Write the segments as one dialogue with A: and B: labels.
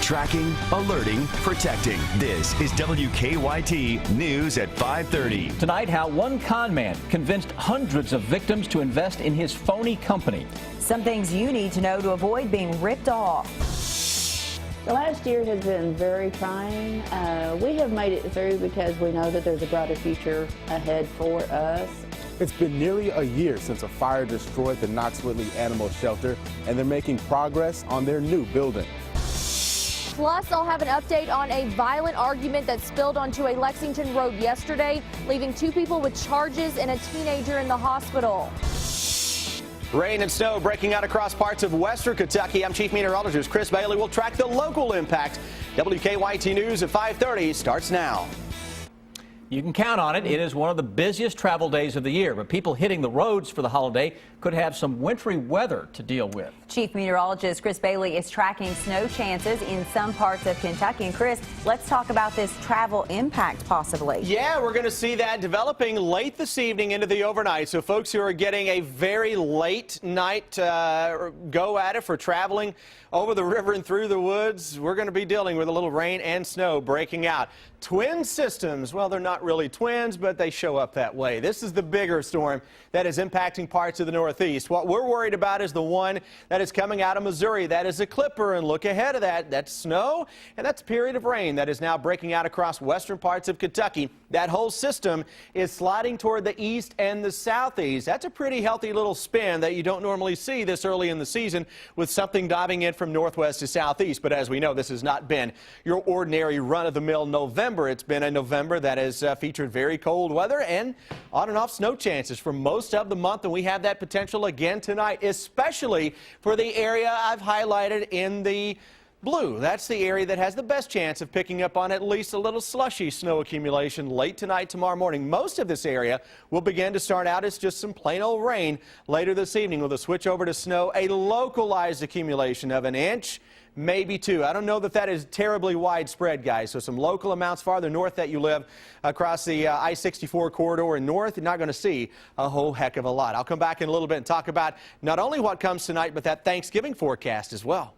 A: Tracking, alerting, protecting. This is WKYT News at 5:30.
B: Tonight, how one con man convinced hundreds of victims to invest in his phony company.
C: Some things you need to know to avoid being ripped off.
D: The last year has been very trying. We have made it through because we know that there's a brighter future ahead for us.
E: It's been nearly a year since a fire destroyed the Knox Whitley Animal Shelter, and they're making progress on their new building.
F: Plus, I'll have an update on a violent argument that spilled onto a Lexington road yesterday, leaving 2 people with charges and a teenager in the hospital.
G: Rain and snow breaking out across parts of western Kentucky. I'm Chief Meteorologist Chris Bailey. We'll track the local impact. WKYT News at 5:30 starts now.
B: You can count on it. It is one of the busiest travel days of the year, but people hitting the roads for the holiday could have some wintry weather to deal with.
C: Chief Meteorologist Chris Bailey is tracking snow chances in some parts of Kentucky. And Chris, let's talk about this travel impact possibly.
G: Yeah, we're going to see that developing late this evening into the overnight. So folks who are getting a very late night go at it for traveling over the river and through the woods, we're going to be dealing with a little rain and snow breaking out. Twin systems, well, they're not really twins, but they show up that way. This is the bigger storm that is impacting parts of the Northeast. What we're worried about is the one that is coming out of Missouri. That is a clipper, and look ahead of that. That's snow, and that's a period of rain that is now breaking out across western parts of Kentucky. That whole system is sliding toward the east and the southeast. That's a pretty healthy little spin that you don't normally see this early in the season with something diving in from northwest to southeast. But as we know, this has not been your ordinary run-of-the-mill November. It's been a November that has featured very cold weather and on and off snow chances for most of the month, and we have that potential again tonight, especially for the area I've highlighted in the blue. That's the area that has the best chance of picking up on at least a little slushy snow accumulation late tonight, tomorrow morning. Most of this area will begin to start out as just some plain old rain later this evening with a switch over to snow, a localized accumulation of 1 inch. Maybe 2. I don't know that that is terribly widespread, guys. So some local amounts farther north that you live across the I-64 corridor and north, you're not going to see a whole heck of a lot. I'll come back in a little bit and talk about not only what comes tonight, but that Thanksgiving forecast as well.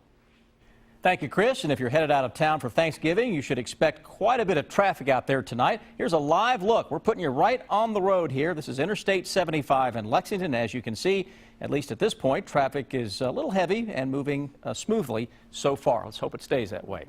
B: Thank you, Chris. And if you're headed out of town for Thanksgiving, you should expect quite a bit of traffic out there tonight. Here's a live look. We're putting you right on the road here. This is Interstate 75 in Lexington. As you can see, at least at this point, traffic is a little heavy and moving smoothly so far. Let's hope it stays that way.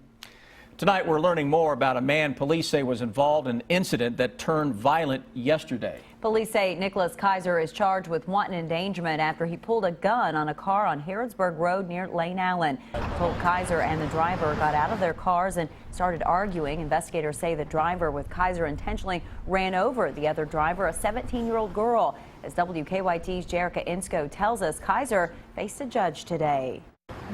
B: Tonight, we're learning more about a man police say was involved in an incident that turned violent yesterday.
C: Police say Nicholas Kaiser is charged with wanton endangerment after he pulled a gun on a car on Harrodsburg Road near Lane Allen. Both Kaiser and the driver got out of their cars and started arguing. Investigators say the driver with Kaiser intentionally ran over the other driver, a 17-year-old girl. As WKYT's Jerica Insko tells us, Kaiser faced a judge today.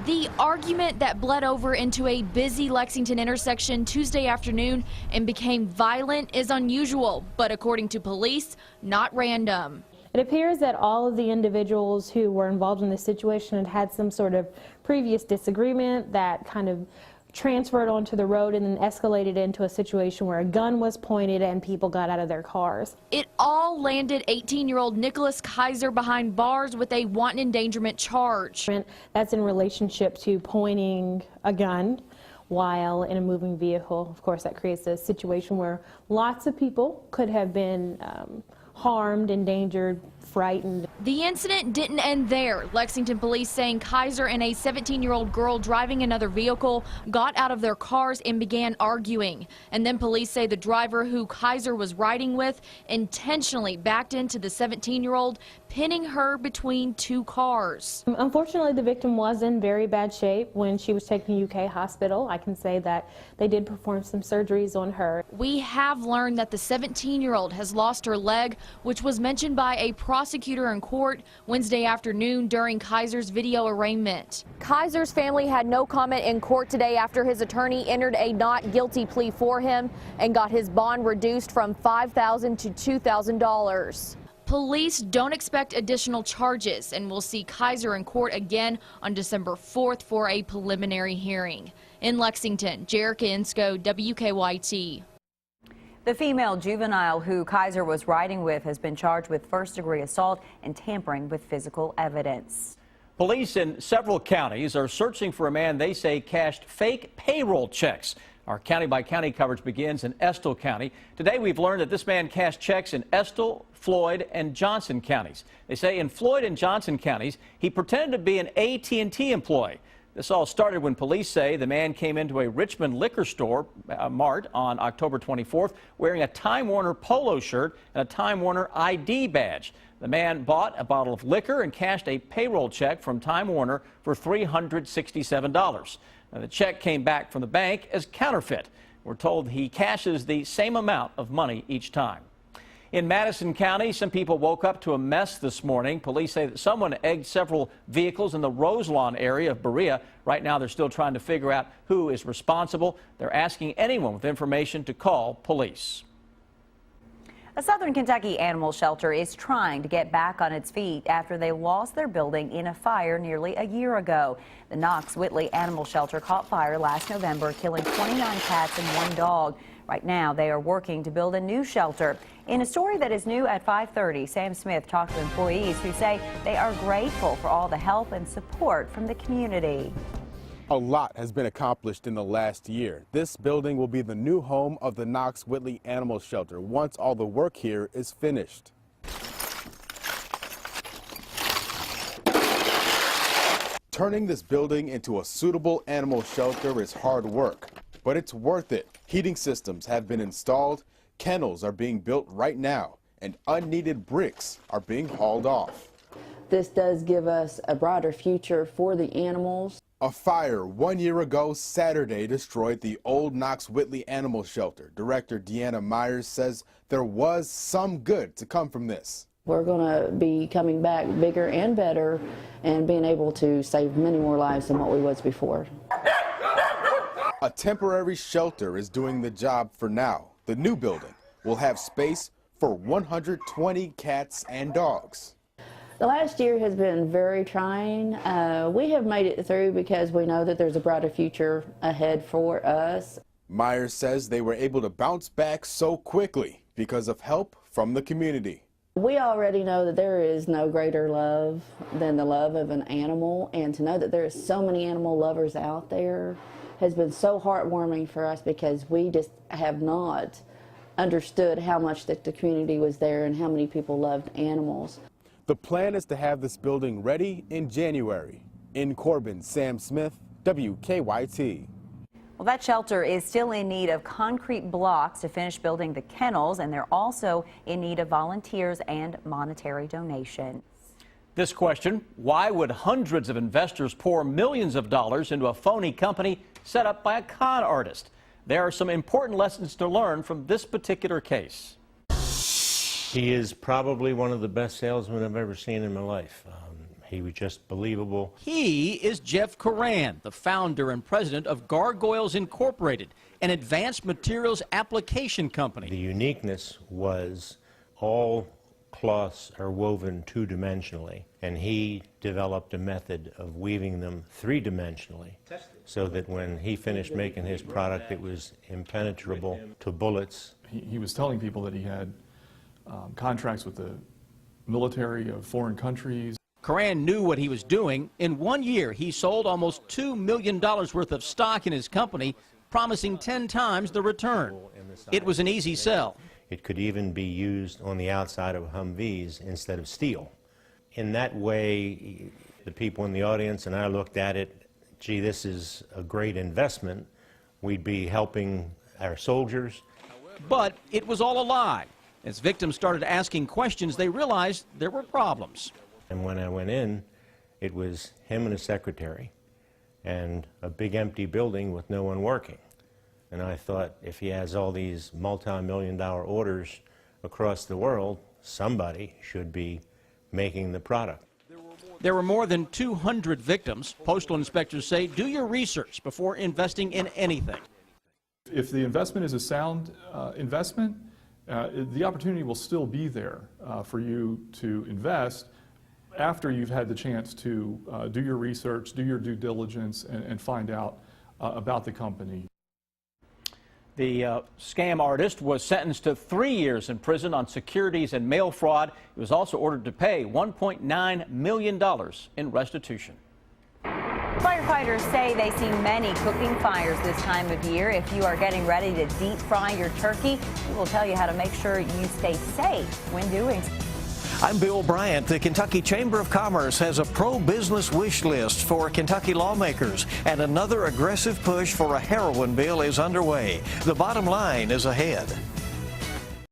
F: The argument that bled over into a busy Lexington intersection Tuesday afternoon and became violent is unusual, but according to police, not random.
H: It appears that all of the individuals who were involved in this situation had some sort of previous disagreement that kind of transferred onto the road and then escalated into a situation where a gun was pointed and people got out of their cars.
F: It all landed 18-year-old Nicholas Kaiser behind bars with a wanton endangerment charge.
H: That's in relationship to pointing a gun while in a moving vehicle. Of course, that creates a situation where lots of people could have been harmed, endangered, frightened.
F: The incident didn't end there. Lexington police saying Kaiser and a 17-year-old girl driving another vehicle got out of their cars and began arguing. And then police say the driver who Kaiser was riding with intentionally backed into the 17-year-old, pinning her between 2 cars.
H: Unfortunately, the victim was in very bad shape when she was taken to UK hospital. I can say that they did perform some surgeries on her.
F: We have learned that the 17-year-old has lost her leg, which was mentioned by a prosecutor in court Wednesday afternoon during Kaiser's video arraignment. Kaiser's family had no comment in court today after his attorney entered a not guilty plea for him and got his bond reduced from $5,000 to $2,000. Police don't expect additional charges and will see Kaiser in court again on December 4th for a preliminary hearing. In Lexington, Jerica Insko, WKYT.
C: The female juvenile who Kaiser was riding with has been charged with first-degree assault and tampering with physical evidence.
B: Police in several counties are searching for a man they say cashed fake payroll checks. Our county-by-county coverage begins in Estill County. Today we've learned that this man cashed checks in Estill, Floyd, and Johnson counties. They say in Floyd and Johnson counties, he pretended to be an AT&T employee. This all started when police say the man came into a Richmond liquor store, Mart, on October 24th wearing a Time Warner polo shirt and a Time Warner ID badge. The man bought a bottle of liquor and cashed a payroll check from Time Warner for $367. Now, the check came back from the bank as counterfeit. We're told he cashes the same amount of money each time. In Madison County, some people woke up to a mess this morning. Police say that someone egged several vehicles in the Roselawn area of Berea. Right now, they're still trying to figure out who is responsible. They're asking anyone with information to call police.
C: A Southern Kentucky animal shelter is trying to get back on its feet after they lost their building in a fire nearly a year ago. The Knox-Whitley Animal Shelter caught fire last November, killing 29 cats and 1 dog. Right now, they are working to build a new shelter. In a story that is new at 5:30, Sam Smith talked to employees who say they are grateful for all the help and support from the community.
E: A lot has been accomplished in the last year. This building will be the new home of the Knox-Whitley Animal Shelter once all the work here is finished. Turning this building into a suitable animal shelter is hard work, but it's worth it. Heating systems have been installed, kennels are being built right now, and unneeded bricks are being hauled off.
D: This does give us a brighter future for the animals.
E: A fire 1 year ago Saturday destroyed the old Knox-Whitley Animal Shelter. Director Deanna Myers says there was some good to come from this.
D: We're going to be coming back bigger and better and being able to save many more lives than what we was before.
E: A temporary shelter is doing the job for now. The new building will have space for 120 cats and dogs.
D: The last year has been very trying. We have made it through because we know that there's a brighter future ahead for us.
E: Myers says they were able to bounce back so quickly because of help from the community.
D: We already know that there is no greater love than the love of an animal, and to know that there is so many animal lovers out there has been so heartwarming for us because we just have not understood how much that the community was there and how many people loved animals.
E: The plan is to have this building ready in January. In Corbin, Sam Smith, WKYT.
C: Well, that shelter is still in need of concrete blocks to finish building the kennels, and they're also in need of volunteers and monetary donations.
B: This question: why would hundreds of investors pour millions of dollars into a phony company set up by a con artist? There are some important lessons to learn from this particular case.
I: He is probably one of the best salesmen I've ever seen in my life. He was just believable.
B: He is Jeff Coran, the founder and president of Gargoyles Incorporated, an advanced materials application company.
I: The uniqueness was all cloths are woven two-dimensionally, and he developed a method of weaving them three-dimensionally so that when he finished making his product, it was impenetrable to bullets.
J: He was telling people that he had contracts with the military of foreign countries.
B: Coran knew what he was doing. In 1 year, he sold almost $2 million worth of stock in his company, promising 10 times the return. It was an easy sell.
I: It could even be used on the outside of Humvees instead of steel. In that way, the people in the audience and I looked at it, gee, this is a great investment. We'd be helping our soldiers.
B: But it was all a lie. As victims started asking questions, they realized there were problems.
I: And when I went in, it was him and his secretary and a big empty building with no one working. And I thought, if he has all these multi-million-dollar orders across the world, somebody should be making the product.
B: There were more than 200 victims. Postal inspectors say do your research before investing in anything.
J: If the investment is a sound investment, the opportunity will still be there for you to invest after you've had the chance to do your research, do your due diligence, and find out about the company.
B: The scam artist was sentenced to 3 years in prison on securities and mail fraud. He was also ordered to pay $1.9 million in restitution.
C: Firefighters say they see many cooking fires this time of year. If you are getting ready to deep fry your turkey, we will tell you how to make sure you stay safe when doing so.
K: I'm Bill Bryant. The Kentucky Chamber of Commerce has a pro-business wish list for Kentucky lawmakers, and another aggressive push for a heroin bill is underway. The bottom line is ahead.